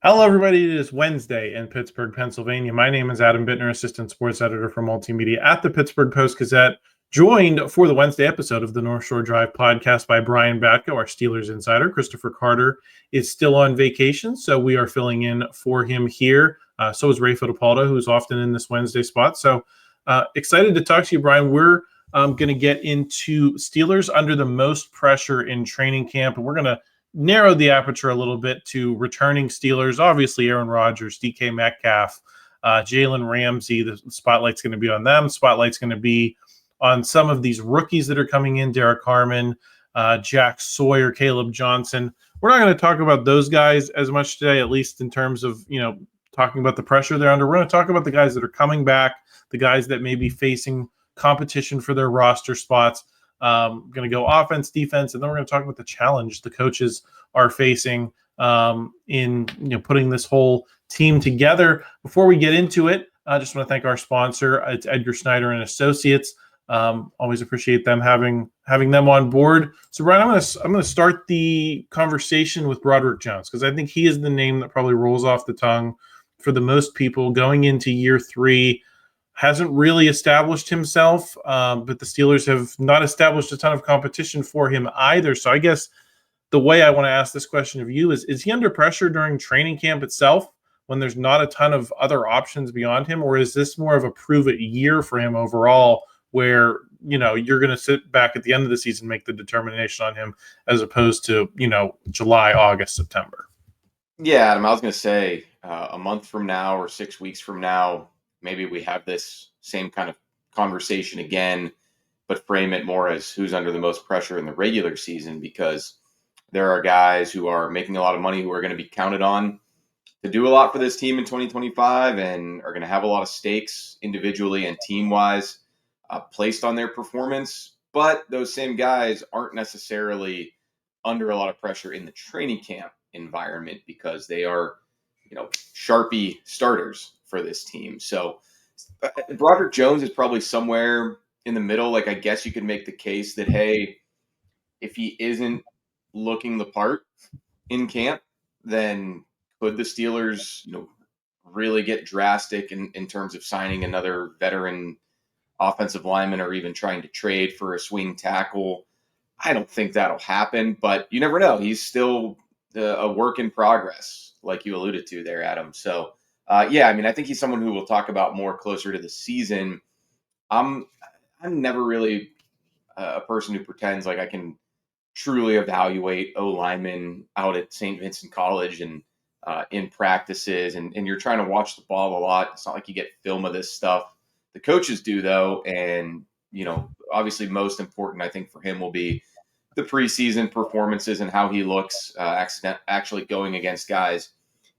Hello, everybody. It is Wednesday in Pittsburgh, Pennsylvania. My name is Adam Bittner, Assistant Sports Editor for Multimedia at the Pittsburgh Post-Gazette, joined for the Wednesday episode of the North Shore Drive podcast by Brian Batko, our Steelers insider. Christopher Carter is still on vacation, so we are filling in for him here. So is Ray Fittipaldo, who's often in this Wednesday spot. So excited to talk to you, Brian. We're going to get into Steelers under the most pressure in training camp, and we're going to narrow the aperture a little bit to returning Steelers. Obviously, Aaron Rodgers, DK Metcalf, Jalen Ramsey. The spotlight's going to be on them. Spotlight's going to be on some of these rookies that are coming in, Derek Harmon, Jack Sawyer, Kaleb Johnson. We're not going to talk about those guys as much today, at least in terms of, talking about the pressure they're under. We're going to talk about the guys that are coming back, the guys that may be facing competition for their roster spots. Going to go offense, defense, and then we're going to talk about the challenge the coaches are facing in putting this whole team together. Before we get into it, I just want to thank our sponsor. It's Edgar Snyder Associates. Always appreciate them having them on board. So, Brian, I'm going to start the conversation with Broderick Jones because I think he is the name that probably rolls off the tongue for the most people going into year 3. Hasn't really established himself, but the Steelers have not established a ton of competition for him either. So I guess the way I want to ask this question of you is he under pressure during training camp itself when there's not a ton of other options beyond him? Or is this more of a prove-it year for him overall where, you're going to sit back at the end of the season, make the determination on him as opposed to, July, August, September? Yeah, Adam, I was going to say a month from now or 6 weeks from now, maybe we have this same kind of conversation again, but frame it more as who's under the most pressure in the regular season, because there are guys who are making a lot of money who are going to be counted on to do a lot for this team in 2025 and are going to have a lot of stakes individually and team-wise placed on their performance. But those same guys aren't necessarily under a lot of pressure in the training camp environment because they are, Sharpie starters for this team. So Broderick Jones is probably somewhere in the middle. Like, I guess you could make the case that, hey, if he isn't looking the part in camp, then could the Steelers, really get drastic in terms of signing another veteran offensive lineman or even trying to trade for a swing tackle? I don't think that'll happen, but you never know. He's still a work in progress, like you alluded to there, Adam. So, I think he's someone who we'll talk about more closer to the season. I'm never really a person who pretends like I can truly evaluate O-linemen out at Saint Vincent College and in practices, and you're trying to watch the ball a lot. It's not like you get film of this stuff. The coaches do, though, and obviously most important, I think, for him will be the preseason performances and how he looks actually going against guys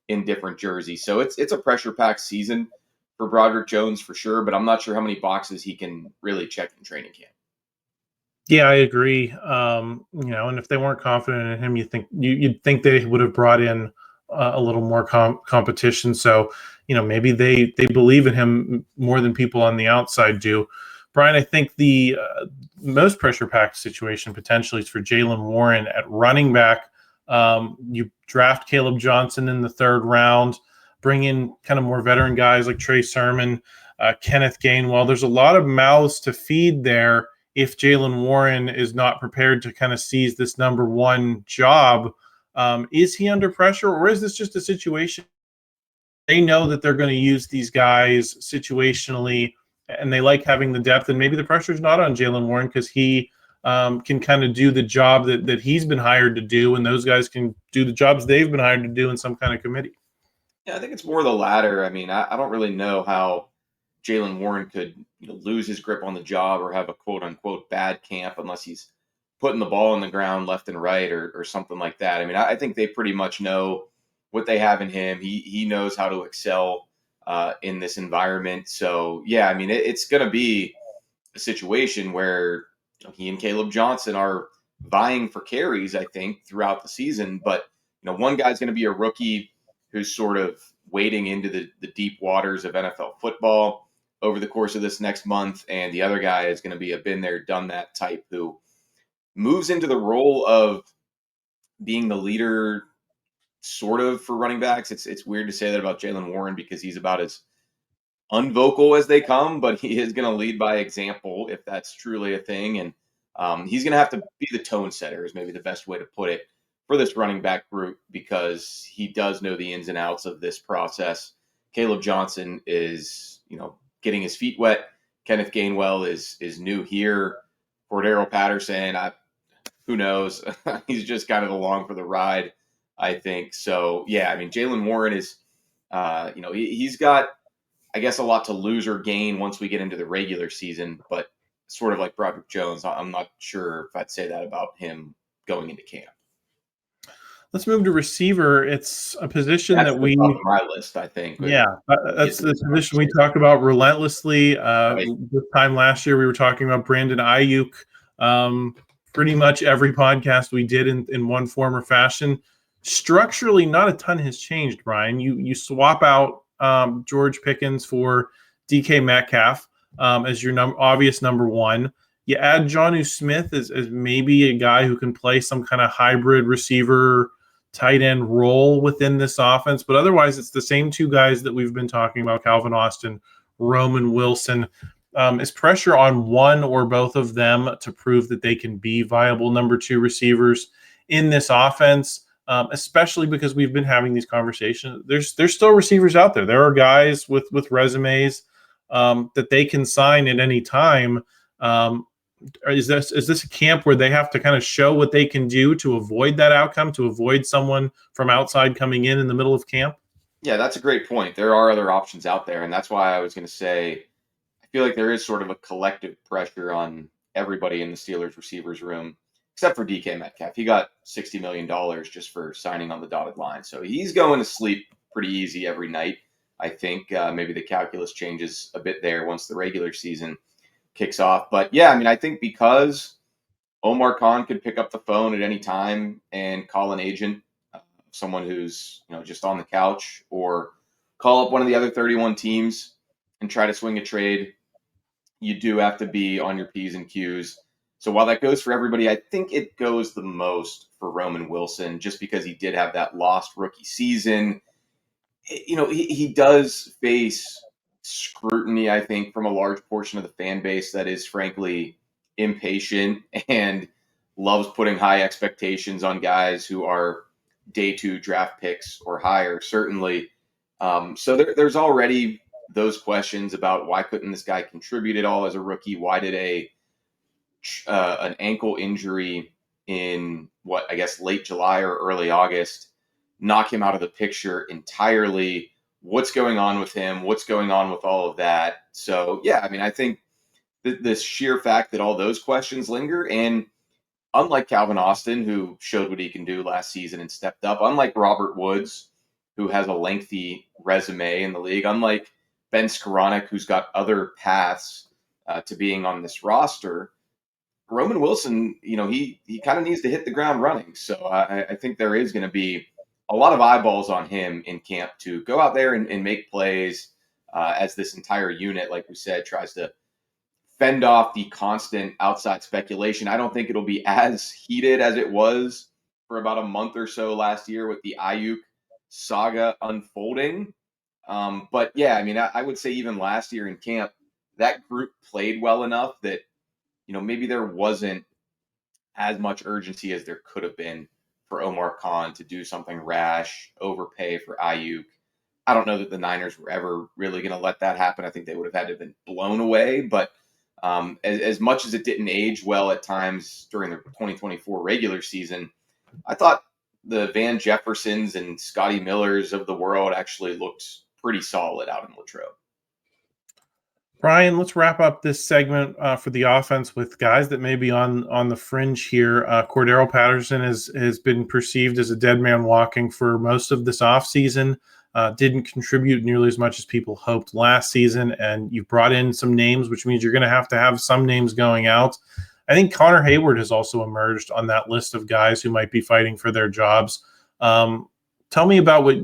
in different jerseys. So it's a pressure-packed season for Broderick Jones for sure, but I'm not sure how many boxes he can really check in training camp. Yeah, I agree. And if they weren't confident in him, you'd think they would have brought in a little more competition. So, maybe they believe in him more than people on the outside do. Brian, I think the most pressure-packed situation potentially is for Jaylen Warren at running back. You draft Kaleb Johnson in the 3rd round, bring in kind of more veteran guys like Trey Sermon, Kenneth Gainwell. There's a lot of mouths to feed there if Jaylen Warren is not prepared to kind of seize this number 1 job. Is he under pressure, or is this just a situation they know that they're going to use these guys situationally and they like having the depth, and maybe the pressure is not on Jaylen Warren because he can kind of do the job that he's been hired to do, and those guys can do the jobs they've been hired to do in some kind of committee? Yeah, I think it's more the latter. I mean, I don't really know how Jaylen Warren could lose his grip on the job or have a quote-unquote bad camp unless he's putting the ball on the ground left and right or something like that. I mean, I think they pretty much know what they have in him. He knows how to excel in this environment. So, yeah, I mean, it's going to be a situation where he and Kaleb Johnson are vying for carries, I think, throughout the season. But, one guy's going to be a rookie who's sort of wading into the deep waters of NFL football over the course of this next month. And the other guy is going to be a been there, done that type who moves into the role of being the leader sort of for running backs. It's weird to say that about Jaylen Warren because he's about as unvocal as they come, but he is going to lead by example if that's truly a thing. And he's going to have to be the tone setter is maybe the best way to put it for this running back group because he does know the ins and outs of this process. Kaleb Johnson is, getting his feet wet. Kenneth Gainwell is new here. Cordarrelle Patterson, who knows? He's just kind of along for the ride, I think. So, yeah, I mean, Jaylen Warren is, he's got, I guess, a lot to lose or gain once we get into the regular season, but sort of like Broderick Jones, I'm not sure if I'd say that about him going into camp. Let's move to receiver. It's a position That's that we top of my list, I think. Yeah, that's the position we talk about relentlessly. Right. This time last year, we were talking about Brandon Ayuk. Pretty much every podcast we did in one form or fashion. Structurally, not a ton has changed, Brian. You swap out George Pickens for DK Metcalf as your obvious number one. You add Jonnu Smith as maybe a guy who can play some kind of hybrid receiver tight end role within this offense, but otherwise it's the same two guys that we've been talking about, Calvin Austin, Roman Wilson. Is pressure on one or both of them to prove that they can be viable number two receivers in this offense, especially because we've been having these conversations. There's still receivers out there. There are guys with resumes that they can sign at any time. Is this a camp where they have to kind of show what they can do to avoid that outcome, to avoid someone from outside coming in the middle of camp? Yeah, that's a great point. There are other options out there, and that's why I was going to say I feel like there is sort of a collective pressure on everybody in the Steelers receivers room, except for DK Metcalf. He got $60 million just for signing on the dotted line, so he's going to sleep pretty easy every night. I think maybe the calculus changes a bit there once the regular season kicks off. But yeah, I mean, I think because Omar Khan could pick up the phone at any time and call an agent, someone who's just on the couch, or call up one of the other 31 teams and try to swing a trade, you do have to be on your P's and Q's. So while that goes for everybody, I think it goes the most for Roman Wilson, just because he did have that lost rookie season. He does face scrutiny, I think, from a large portion of the fan base that is frankly impatient and loves putting high expectations on guys who are day two draft picks or higher, certainly. So there's already those questions about why couldn't this guy contribute at all as a rookie? Why did an ankle injury in late July or early August knock him out of the picture entirely? What's going on with him? What's going on with all of that? So, yeah, I mean, I think the sheer fact that all those questions linger, and unlike Calvin Austin, who showed what he can do last season and stepped up, unlike Robert Woods, who has a lengthy resume in the league, unlike Ben Skoranek, who's got other paths to being on this roster, Roman Wilson, he kind of needs to hit the ground running. So I think there is going to be a lot of eyeballs on him in camp to go out there and make plays as this entire unit, like we said, tries to fend off the constant outside speculation. I don't think it'll be as heated as it was for about a month or so last year with the Ayuk saga unfolding. But yeah, I mean, I would say even last year in camp, that group played well enough that, maybe there wasn't as much urgency as there could have been for Omar Khan to do something rash, overpay for Ayuk. I don't know that the Niners were ever really going to let that happen. I think they would have had to have been blown away. But as much as it didn't age well at times during the 2024 regular season, I thought the Van Jeffersons and Scotty Millers of the world actually looked pretty solid out in Latrobe. Brian, let's wrap up this segment for the offense with guys that may be on the fringe here. Cordarrelle Patterson has been perceived as a dead man walking for most of this offseason. Didn't contribute nearly as much as people hoped last season, and you've brought in some names, which means you're going to have some names going out. I think Connor Heyward has also emerged on that list of guys who might be fighting for their jobs. Tell me about what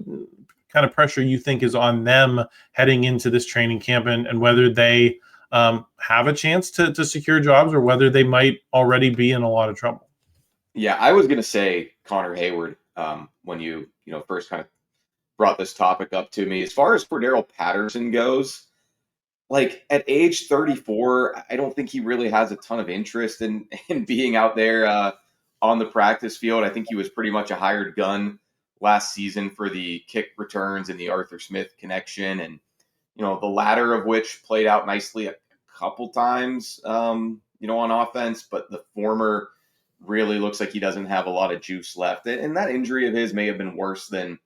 kind of pressure you think is on them heading into this training camp, and whether they have a chance to secure jobs, or whether they might already be in a lot of trouble. Yeah, I was going to say Connor Heyward when you first kind of brought this topic up to me. As far as Cordarrelle Patterson goes, like at age 34, I don't think he really has a ton of interest in being out there on the practice field. I think he was pretty much a hired gun last season for the kick returns and the Arthur Smith connection, and the latter of which played out nicely a couple times, on offense, but the former really looks like he doesn't have a lot of juice left. And that injury of his may have been worse than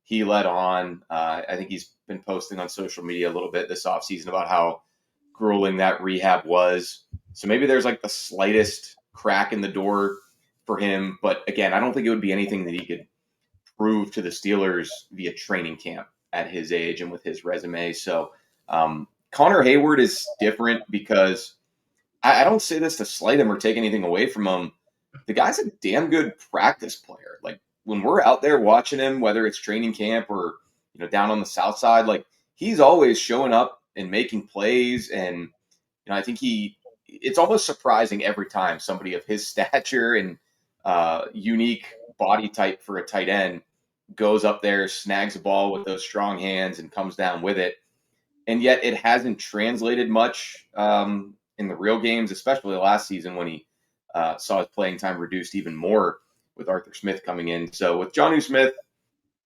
he let on. I think he's been posting on social media a little bit this offseason about how grueling that rehab was. So maybe there's like the slightest crack in the door for him. But again, I don't think it would be anything that he could prove to the Steelers via training camp at his age and with his resume. So Connor Heyward is different because I don't say this to slight him or take anything away from him. The guy's a damn good practice player. Like when we're out there watching him, whether it's training camp or, down on the South Side, like he's always showing up and making plays. And, I think it's almost surprising every time somebody of his stature and unique body type for a tight end goes up there, snags a ball with those strong hands and comes down with it. And yet it hasn't translated much in the real games, especially last season when he saw his playing time reduced even more with Arthur Smith coming in. So with Jonnu Smith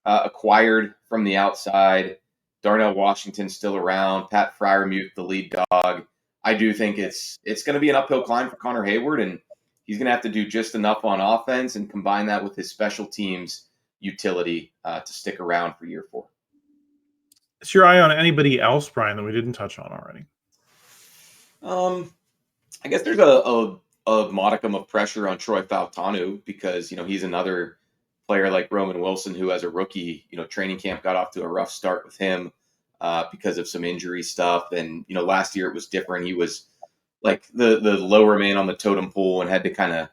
acquired from the outside, Darnell Washington still around, Pat Freiermuth, the lead dog, I do think it's going to be an uphill climb for Connor Heyward, and he's going to have to do just enough on offense and combine that with his special teams utility to stick around for year 4. Is your eye on anybody else, Brian, that we didn't touch on already? I guess there's a modicum of pressure on Troy Fautanu because, he's another player like Roman Wilson who, as a rookie, training camp got off to a rough start with him because of some injury stuff. And, last year it was different. He was like the lower man on the totem pole and had to kind of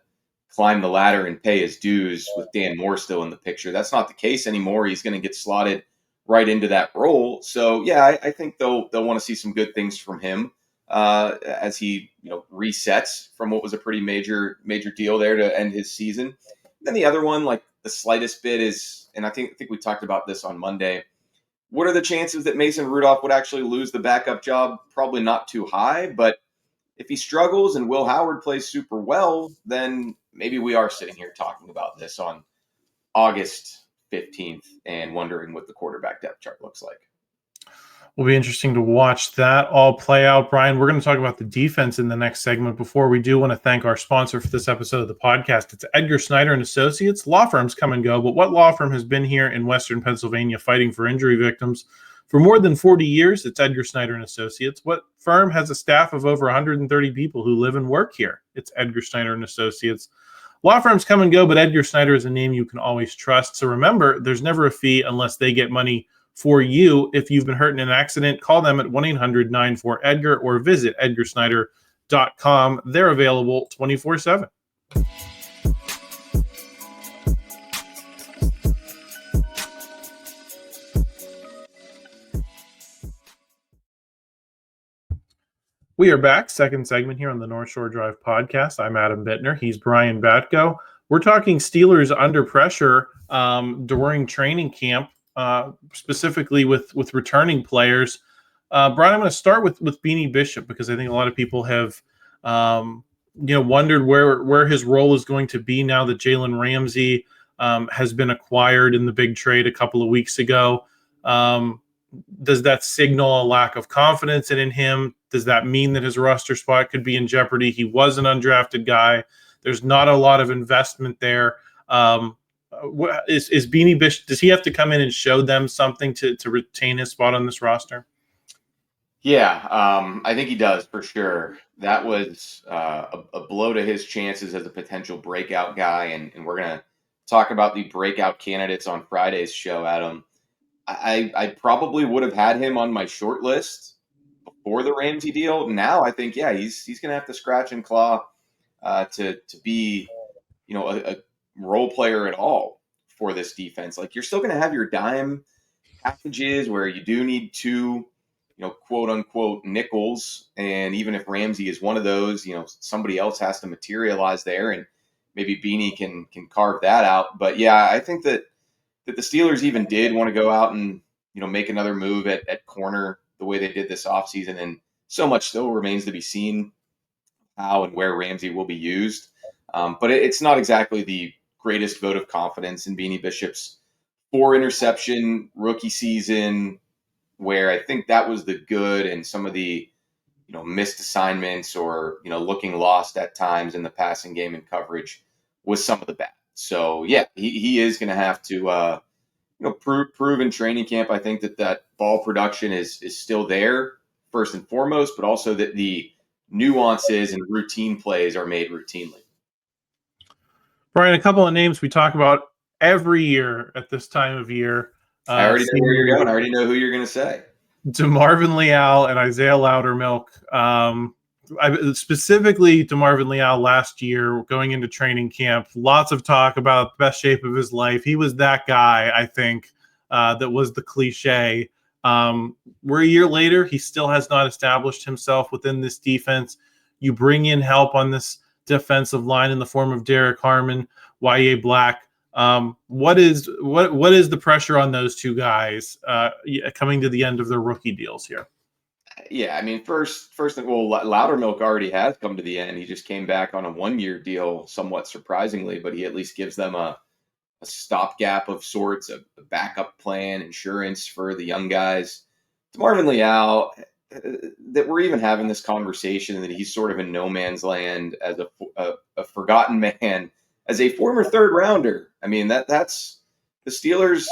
climb the ladder and pay his dues with Dan Moore still in the picture. That's not the case anymore. He's going to get slotted right into that role. So, yeah, I think they'll want to see some good things from him as he resets from what was a pretty major deal there to end his season. Then the other one, like the slightest bit, is, and I think we talked about this on Monday, what are the chances that Mason Rudolph would actually lose the backup job? Probably not too high, but if he struggles and Will Howard plays super well, then maybe we are sitting here talking about this on August 15th and wondering what the quarterback depth chart looks like. Will be interesting to watch that all play out. Brian, we're going to talk about the defense in the next segment. Before we do, want to thank our sponsor for this episode of the podcast. It's Edgar Snyder Associates. Law firms come and go, but what law firm has been here in Western Pennsylvania fighting for injury victims for more than 40 years? It's Edgar Snyder Associates. What firm has a staff of over 130 people who live and work here? It's Edgar Snyder Associates. Law firms come and go, but Edgar Snyder is a name you can always trust. So remember, there's never a fee unless they get money for you. If you've been hurt in an accident, call them at 1-800-94-EDGAR or visit edgarsnyder.com. They're available 24/7. We are back, second segment here on the North Shore Drive podcast. I'm Adam Bittner. He's Brian Batko. We're talking Steelers under pressure during training camp. Specifically with returning players. Brian, I'm going to start with Beanie Bishop because I think a lot of people have wondered where his role is going to be now that Jalen Ramsey has been acquired in the big trade a couple of weeks ago. Does that signal a lack of confidence in him? Does that mean that his roster spot could be in jeopardy? He was an undrafted guy. There's not a lot of investment there. Is Beanie Bishop, does he have to come in and show them something to retain his spot on this roster? Yeah, I think he does for sure. That was a blow to his chances as a potential breakout guy, and we're going to talk about the breakout candidates on Friday's show, Adam. I probably would have had him on my short list before the Ramsey deal. Now I think, yeah, he's going to have to scratch and claw to be, a role player at all for this defense. Like, you're still going to have your dime packages where you do need two, quote unquote nickels. And even if Ramsey is one of those, somebody else has to materialize there, and maybe Beanie can carve that out. But yeah, I think that that the Steelers even did want to go out and, make another move at corner the way they did this offseason. And so much still remains to be seen how and where Ramsey will be used. But it's not exactly the greatest vote of confidence in Beanie Bishop's 4-interception rookie season, where I think that was the good and some of the, missed assignments or, looking lost at times in the passing game and coverage was some of the bad. So, yeah, he is going to have to, prove in training camp, I think, that ball production is still there, first and foremost, but also that the nuances and routine plays are made routinely. Brian, a couple of names we talk about every year at this time of year. I already know where you're going. I already know who you're going to say. DeMarvin Leal and Isaiahh Loudermilk. Specifically DeMarvin Leal last year going into training camp. Lots of talk about the best shape of his life. He was that guy, I think, that was the cliche. We're a year later. He still has not established himself within this defense. You bring in help on this defensive line in the form of Derek Harmon, Y.A. Black. What is the pressure on those two guys coming to the end of their rookie deals here? Yeah, I mean, first, Loudermilk already has come to the end. He just came back on a 1-year deal, somewhat surprisingly, but he at least gives them a stopgap of sorts, a backup plan, insurance for the young guys. DeMarvin Leal, that we're even having this conversation that he's sort of in no man's land as a forgotten man, as a former third rounder. I mean, that's the Steelers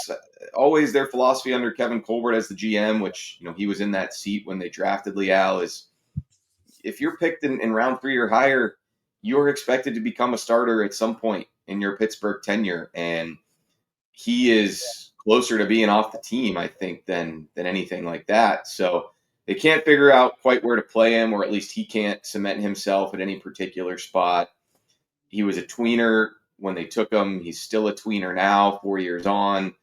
always their philosophy under Kevin Colbert as the GM, which, he was in that seat when they drafted Leal, is if you're picked in round 3 or higher, you're expected to become a starter at some point in your Pittsburgh tenure. And he is closer to being off the team, I think, than anything like that. So they can't figure out quite where to play him, or at least he can't cement himself at any particular spot. He was a tweener when they took him. He's still a tweener now, 4 years on.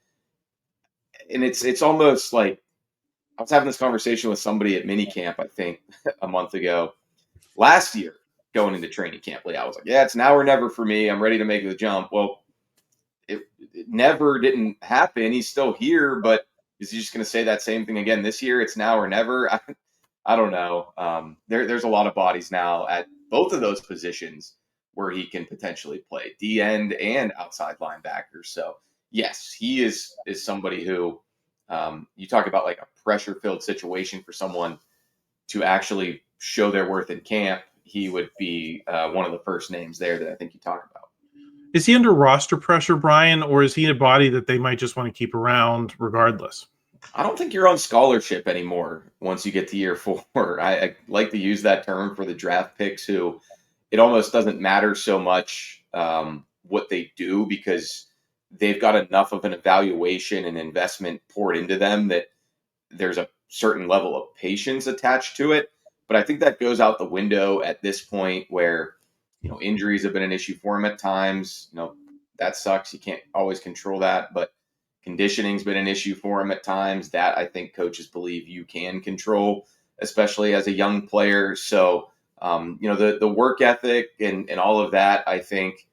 And it's almost like I was having this conversation with somebody at minicamp, I think, a month ago. Last year, going into training camp, I was like, yeah, it's now or never for me. I'm ready to make the jump. Well, it never didn't happen. He's still here, but is he just going to say that same thing again this year? It's now or never. I don't know. There's a lot of bodies now at both of those positions where he can potentially play D end and outside linebacker. So yes, he is somebody who you talk about like a pressure-filled situation for someone to actually show their worth in camp. He would be one of the first names there that I think you talk about. Is he under roster pressure, Brian, or is he a body that they might just want to keep around regardless? I don't think you're on scholarship anymore once you get to year 4. I like to use that term for the draft picks who it almost doesn't matter so much what they do, because they've got enough of an evaluation and investment poured into them that there's a certain level of patience attached to it. But I think that goes out the window at this point where, injuries have been an issue for him at times. That sucks. You can't always control that, but conditioning's been an issue for him at times that I think coaches believe you can control, especially as a young player. So, the work ethic and all of that, I think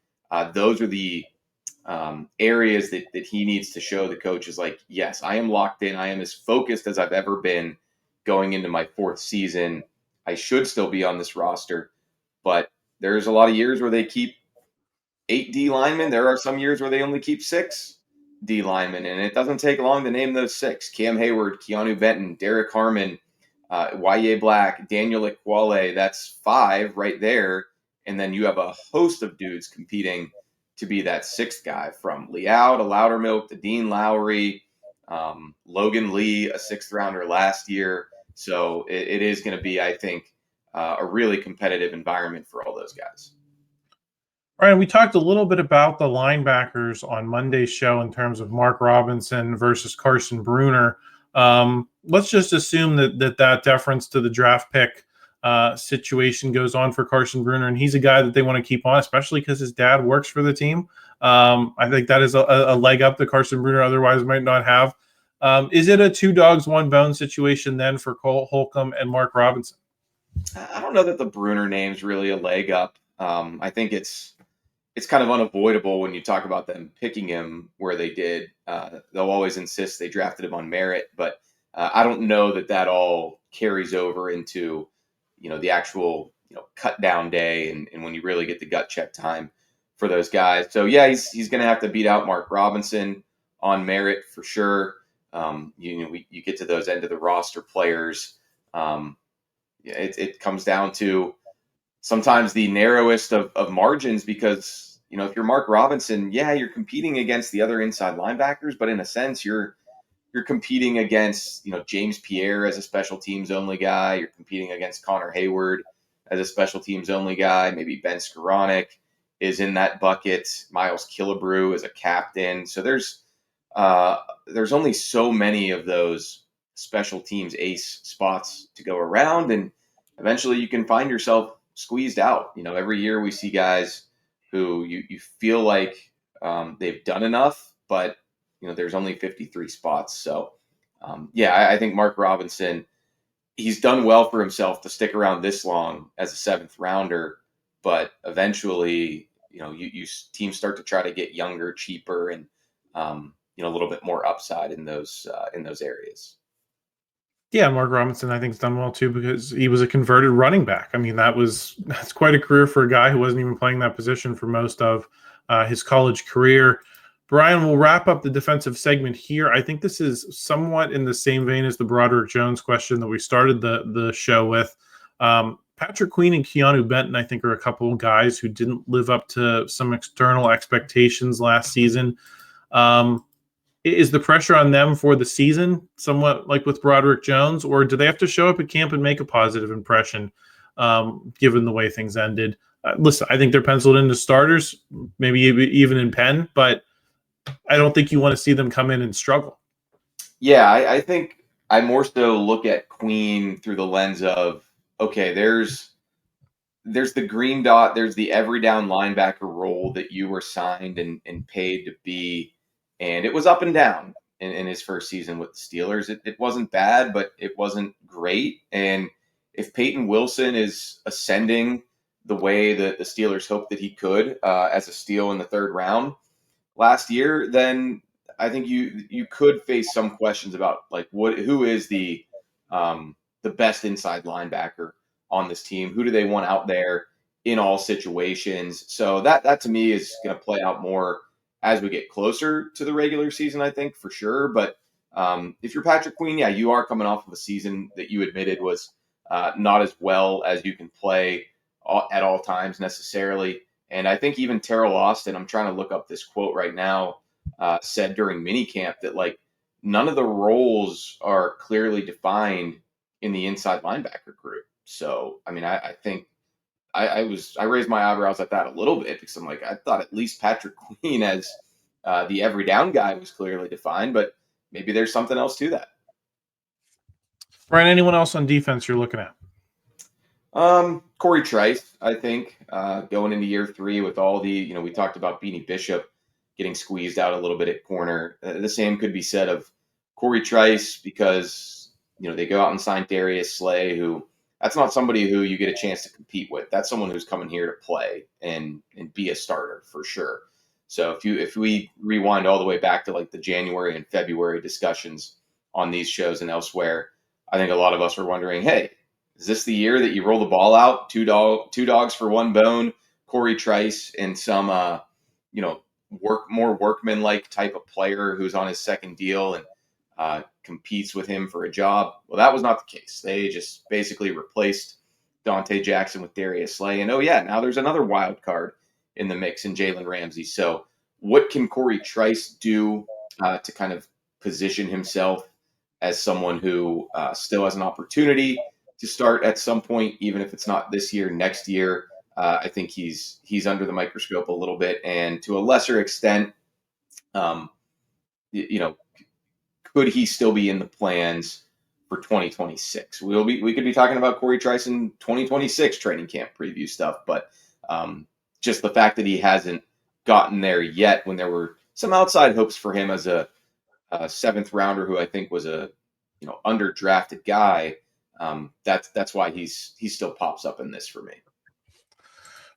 those are the areas that he needs to show the coaches like, yes, I am locked in. I am as focused as I've ever been going into my 4th season. I should still be on this roster, but there's a lot of years where they keep 8 D linemen. There are some years where they only keep 6 D linemen, and it doesn't take long to name those 6. Cam Heyward, Keeanu Benton, Derek Harmon, Y.A. Black, Daniel Ikwale. That's 5 right there. And then you have a host of dudes competing to be that 6th guy, from Leal to Loudermilk to Dean Lowry, Logan Lee, a 6th rounder last year. So it is going to be, I think, a really competitive environment for all those guys. All right, we talked a little bit about the linebackers on Monday's show in terms of Mark Robinson versus Carson Bruner. Let's just assume that deference to the draft pick situation goes on for Carson Bruner, and he's a guy that they want to keep on, especially because his dad works for the team. I think that is a leg up that Carson Bruner otherwise might not have. Is it a 2 dogs, 1 bone situation then for Cole Holcomb and Mark Robinson? I don't know that the Bruner name's really a leg up. I think it's it's kind of unavoidable when you talk about them picking him where they did. They'll always insist they drafted him on merit, but I don't know that all carries over into, the actual, cut down day and when you really get the gut check time for those guys. So yeah, he's going to have to beat out Mark Robinson on merit for sure. You get to those end of the roster players. It comes down to sometimes the narrowest of margins because, if you're Mark Robinson, yeah, you're competing against the other inside linebackers, but in a sense, you're competing against, James Pierre as a special teams only guy. You're competing against Connor Heyward as a special teams only guy. Maybe Ben Skoranek is in that bucket. Miles Killebrew is a captain. So there's only so many of those special teams ace spots to go around, and eventually you can find yourself squeezed out. Every year we see guys who you feel like they've done enough, but there's only 53 spots. So I think Mark Robinson, he's done well for himself to stick around this long as a 7th rounder, but eventually, you teams start to try to get younger, cheaper, and a little bit more upside in those areas. Yeah, Mark Robinson, I think, has done well too because he was a converted running back. I mean, that's quite a career for a guy who wasn't even playing that position for most of his college career. Brian, we'll wrap up the defensive segment here. I think this is somewhat in the same vein as the Broderick Jones question that we started the show with. Patrick Queen and Keeanu Benton, I think, are a couple of guys who didn't live up to some external expectations last season. Is the pressure on them for the season somewhat like with Broderick Jones, or do they have to show up at camp and make a positive impression given the way things ended? Listen, I think they're penciled into starters, maybe even in Penn, but I don't think you want to see them come in and struggle. Yeah, I think I more so look at Queen through the lens of, okay, there's the green dot, there's the every down linebacker role that you were signed and paid to be. And it was up and down in his first season with the Steelers. It wasn't bad, but it wasn't great. And if Peyton Wilson is ascending the way that the Steelers hoped that he could as a steal in the 3rd round last year, then I think you could face some questions about like who is the best inside linebacker on this team? Who do they want out there in all situations? So that to me is going to play out more as we get closer to the regular season, I think, for sure. But if you're Patrick Queen, yeah, you are coming off of a season that you admitted was not as well as you can play at all times necessarily. And I think even Terrell Austin, I'm trying to look up this quote right now, said during minicamp that like none of the roles are clearly defined in the inside linebacker group. So, I mean, I think I raised my eyebrows at that a little bit because I'm like, I thought at least Patrick Queen as the every down guy was clearly defined, but maybe there's something else to that. Brian, anyone else on defense you're looking at? Corey Trice, I think, going into year 3 with all the, we talked about Beanie Bishop getting squeezed out a little bit at corner. The same could be said of Corey Trice because, they go out and sign Darius Slay, who that's not somebody who you get a chance to compete with. That's someone who's coming here to play and be a starter for sure. So if we rewind all the way back to like the January and February discussions on these shows and elsewhere, I think a lot of us were wondering, hey, is this the year that you roll the ball out? Two dogs for one bone, Corey Trice and some more workman-like type of player who's on his second deal and competes with him for a job. Well, that was not the case. They just basically replaced Dante Jackson with Darius Slay. And now there's another wild card in the mix in Jalen Ramsey. So what can Corey Trice do to kind of position himself as someone who still has an opportunity to start at some point, even if it's not this year, next year? I think he's under the microscope a little bit, and to a lesser extent, could he still be in the plans for 2026? We could be talking about Corey Trice in 2026 training camp preview stuff, but just the fact that he hasn't gotten there yet, when there were some outside hopes for him as a 7th rounder, who I think was a underdrafted guy. That's why he still pops up in this for me.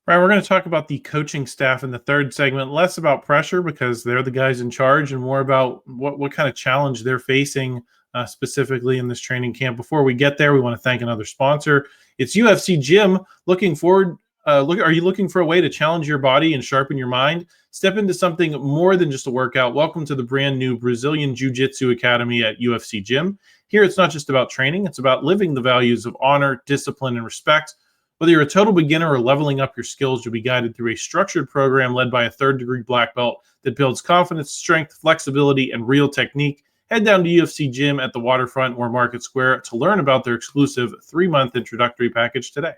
Right, we're going to talk about the coaching staff in the third segment, less about pressure because they're the guys in charge, and more about what kind of challenge they're facing specifically in this training camp. Before we get there, we want to thank another sponsor. It's UFC Gym. Looking forward. Are you looking for a way to challenge your body and sharpen your mind? Step into something more than just a workout. Welcome to the brand new Brazilian Jiu-Jitsu Academy at UFC Gym. Here, it's not just about training; it's about living the values of honor, discipline, and respect. Whether you're a total beginner or leveling up your skills, you'll be guided through a structured program led by a third-degree black belt that builds confidence, strength, flexibility, and real technique. Head down to UFC Gym at the Waterfront or Market Square to learn about their exclusive 3-month introductory package today.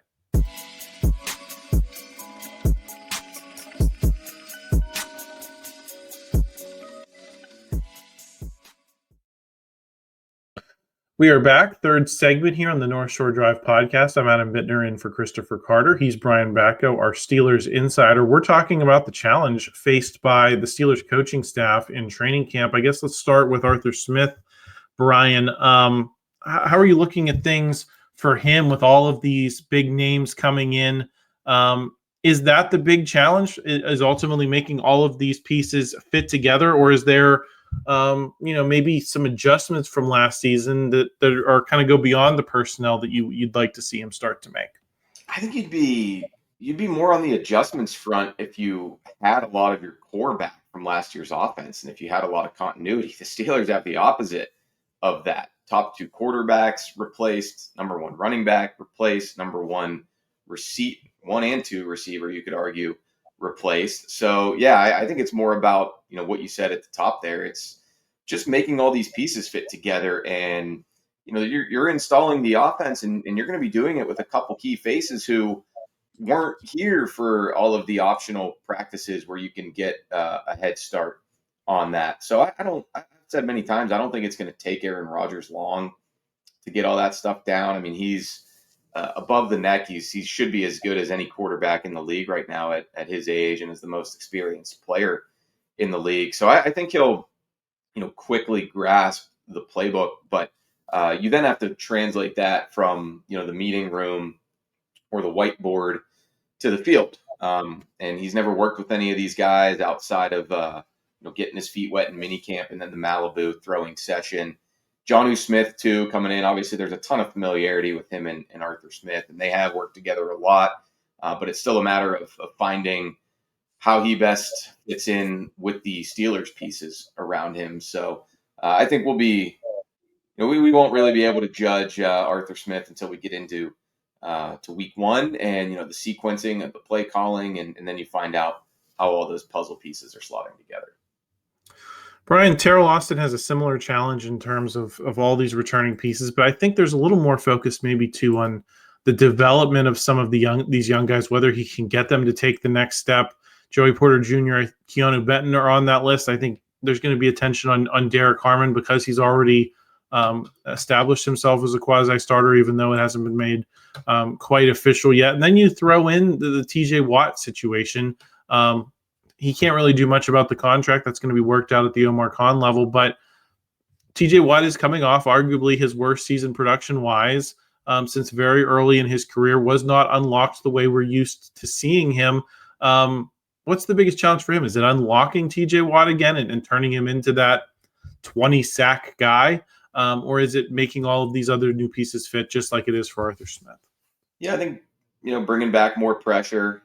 We are back, third segment here on the North Shore Drive podcast. I'm Adam Bittner in for Christopher Carter. He's Brian Batko, our Steelers insider. We're talking about the challenge faced by the Steelers coaching staff in training camp. I guess let's start with Arthur Smith. Brian, how are you looking at things for him with all of these big names coming in? Is that the big challenge, is ultimately making all of these pieces fit together, or is there maybe some adjustments from last season that are kind of go beyond the personnel that you'd like to see him start to make? I think you'd be more on the adjustments front if you had a lot of your core back from last year's offense, and if you had a lot of continuity. The Steelers have the opposite of that. Top 2 quarterbacks replaced, number 1 running back replaced, number 1 and 2 receiver, you could argue, replaced. So yeah, I think it's more about what you said at the top there. It's just making all these pieces fit together, and you're installing the offense, and you're going to be doing it with a couple key faces who weren't here for all of the optional practices where you can get a head start on that. So I've said many times, I don't think it's going to take Aaron Rodgers long to get all that stuff down. I mean, he's above the neck. He should be as good as any quarterback in the league right now at his age, and is the most experienced player in the league. So I think he'll, quickly grasp the playbook, but you then have to translate that from, the meeting room or the whiteboard to the field. And he's never worked with any of these guys outside of, getting his feet wet in minicamp and then the Malibu throwing session. Jonnu Smith, too, coming in. Obviously, there's a ton of familiarity with him and Arthur Smith, and they have worked together a lot. But it's still a matter of finding how he best fits in with the Steelers pieces around him. So I think we'll be, we won't really be able to judge Arthur Smith until we get into to week 1 and, the sequencing of the play calling, and then you find out how all those puzzle pieces are slotting together. Brian, Terrell Austin has a similar challenge in terms of all these returning pieces, but I think there's a little more focus maybe too on the development of some of these young guys, whether he can get them to take the next step. Joey Porter Jr., Keanu Benton are on that list. I think there's going to be attention on Derek Harmon because he's already established himself as a quasi-starter, even though it hasn't been made quite official yet. And then you throw in the TJ Watt situation. He can't really do much about the contract. That's going to be worked out at the Omar Khan level. But TJ Watt is coming off arguably his worst season production-wise since very early in his career, was not unlocked the way we're used to seeing him. What's the biggest challenge for him? Is it unlocking TJ Watt again and turning him into that 20-sack guy? Or is it making all of these other new pieces fit just like it is for Arthur Smith? Yeah, I think, bringing back more pressure,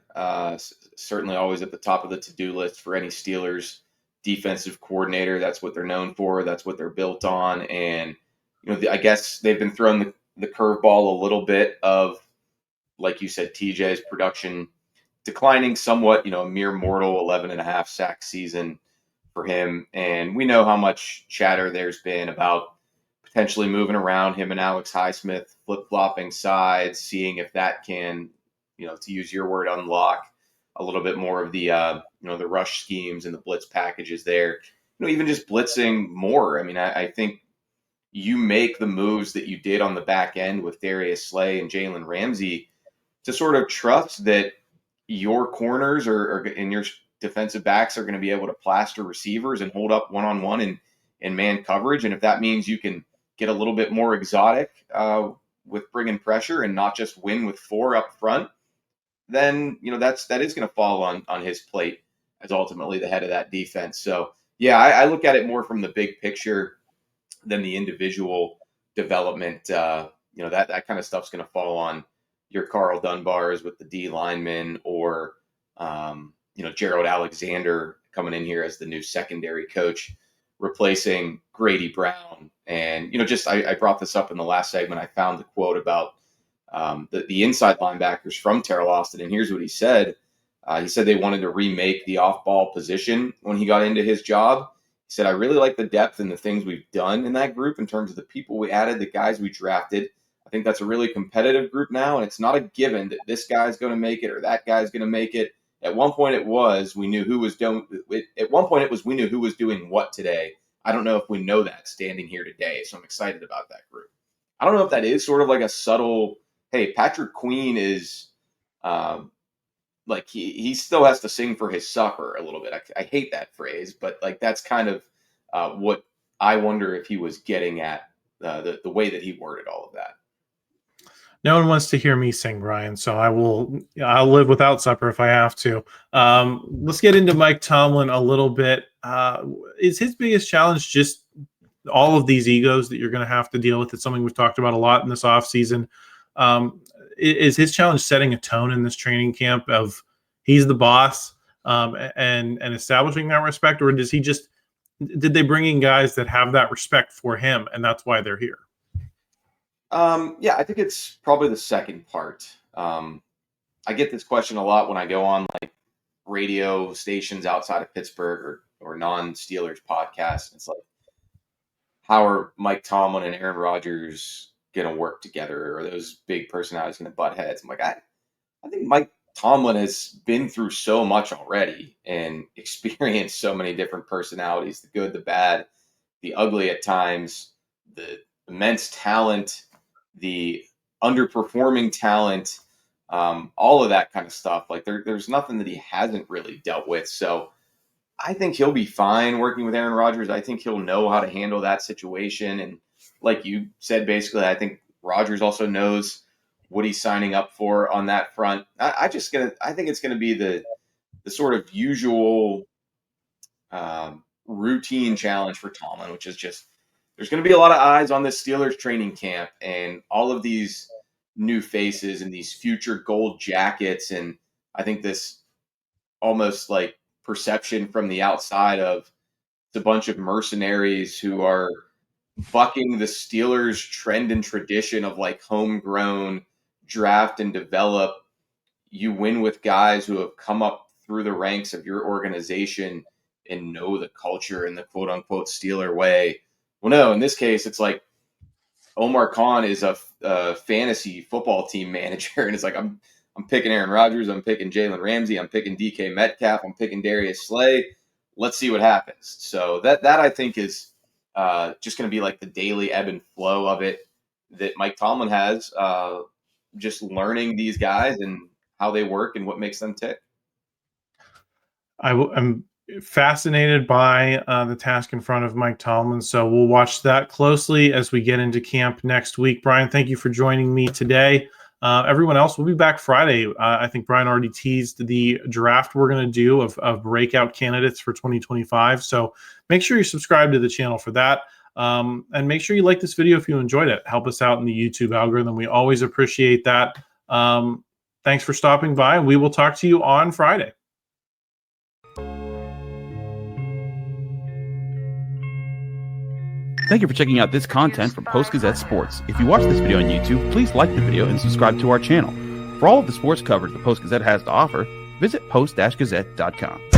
certainly always at the top of the to-do list for any Steelers defensive coordinator. That's what they're known for. That's what they're built on. And, I guess they've been throwing the curveball a little bit of, like you said, TJ's production declining somewhat, a mere mortal 11.5 sack season for him. And we know how much chatter there's been about potentially moving around him and Alex Highsmith, flip-flopping sides, seeing if that can, to use your word, unlock a little bit more of the, the rush schemes and the blitz packages there. Even just blitzing more. I mean, I think you make the moves that you did on the back end with Darius Slay and Jalen Ramsey to sort of trust that your corners and your defensive backs are going to be able to plaster receivers and hold up one-on-one in man coverage. And if that means you can get a little bit more exotic with bringing pressure and not just win with 4 up front, then that is going to fall on his plate as ultimately the head of that defense. So yeah, I look at it more from the big picture than the individual development. That kind of stuff's going to fall on your Carl Dunbars with the D linemen, or Gerald Alexander coming in here as the new secondary coach, replacing Grady Brown. And I brought this up in the last segment. I found the quote about the inside linebackers from Terrell Austin, and here's what he said. He said they wanted to remake the off-ball position when he got into his job. He said, I really like the depth and the things we've done in that group in terms of the people we added, the guys we drafted. I think that's a really competitive group now, and it's not a given that this guy's going to make it or that guy's going to make it. At one point it was, we knew who was doing what today. I don't know if we know that standing here today, so I'm excited about that group. I don't know if that is sort of like a subtle, hey, Patrick Queen is he still has to sing for his supper a little bit. I hate that phrase, but that's kind of what I wonder if he was getting at, the way that he worded all of that. No one wants to hear me sing, Brian, so I'll live without supper if I have to. Let's get into Mike Tomlin a little bit. Is his biggest challenge just all of these egos that you're going to have to deal with? It's something we've talked about a lot in this offseason. Is his challenge setting a tone in this training camp of he's the boss, and establishing that respect, or did they bring in guys that have that respect for him and that's why they're here? Yeah, I think it's probably the second part. I get this question a lot when I go on radio stations outside of Pittsburgh or non-Steelers podcasts. It's like, how are Mike Tomlin and Aaron Rodgers going to work together? Or those big personalities going to butt heads? I'm like, I think Mike Tomlin has been through so much already and experienced so many different personalities, the good, the bad, the ugly at times, the immense talent, the underperforming talent, all of that kind of stuff. There's nothing that he hasn't really dealt with. So I think he'll be fine working with Aaron Rodgers. I think he'll know how to handle that situation. And like you said, basically, I think Rodgers also knows what he's signing up for on that front. I think it's going to be the sort of usual routine challenge for Tomlin, which is just, there's going to be a lot of eyes on this Steelers training camp and all of these new faces and these future gold jackets. And I think this almost perception from the outside of the bunch of mercenaries who are bucking the Steelers trend and tradition of homegrown, draft and develop. You win with guys who have come up through the ranks of your organization and know the culture and the quote unquote Steeler way. Well, no, in this case, it's Omar Khan is a fantasy football team manager, and it's I'm picking Aaron Rodgers, I'm picking Jalen Ramsey, I'm picking DK Metcalf, I'm picking Darius Slay. Let's see what happens. So that I think is just going to be the daily ebb and flow of it that Mike Tomlin has, just learning these guys and how they work and what makes them tick. I'm fascinated by the task in front of Mike Tomlin, so we'll watch that closely as we get into camp next week. Brian, thank you for joining me today. Everyone else, we'll be back Friday. I think Brian already teased the draft we're going to do of breakout candidates for 2025, so make sure you subscribe to the channel for that, and make sure you like this video if you enjoyed it. Help us out in the YouTube algorithm. We always appreciate that. Thanks for stopping by, and we will talk to you on Friday. Thank you for checking out this content from Post-Gazette Sports. If you watch this video on YouTube, please like the video and subscribe to our channel. For all of the sports coverage the Post-Gazette has to offer, visit post-gazette.com.